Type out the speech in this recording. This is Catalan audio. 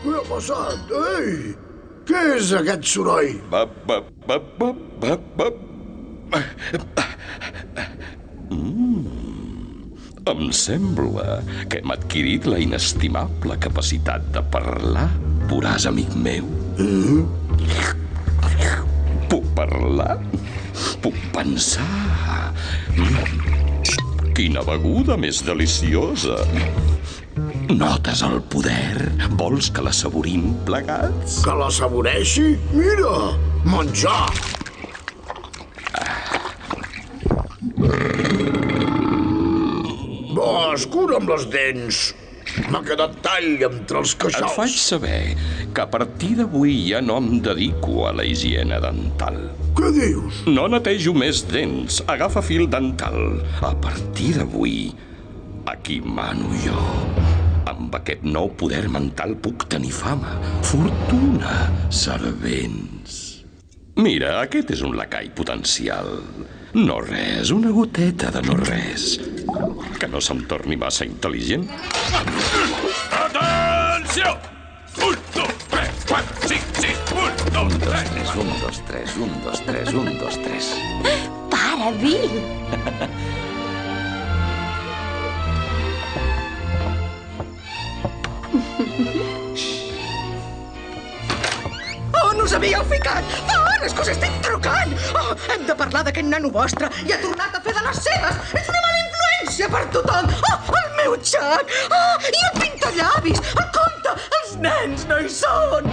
Què ha passat? Ei! Què és aquest soroll? Em sembla que hem adquirit la inestimable capacitat de parlar. Veuràs, amic meu. Puc parlar? Puc pensar? Quina beguda més deliciosa! Notes el poder? Vols que la saborim plegats? Que la saboreixi? Mira! Menjar! Escura amb les dents. M'ha quedat tall entre els Et queixals. faig saber que a partir d'avui ja no em dedico a la higiene dental. Què dius? No netejo més dents. Agafa fil dental. A partir d'avui, aquí mano jo. Amb aquest nou poder mental puc tenir fama, fortuna, servents. Mira, aquest és un lacai potencial. No res, una goteta de no res. Que no se'm torni massa intel·ligent. Atenció! 1, 2, 3, 4, 5, 6, 1, 2, 3. 1, 2, 3, 1, 2, 3, 1, 2, 3. Para, Bill! On us havíeu ficat? On? És que us estic trucant! Oh, hem de parlar d'aquest nano vostre i ha tornat a fer de les seves! És una mala influència per tothom! Oh, el meu xac! Oh, i el pintallavis! El compte! Els nens no hi són!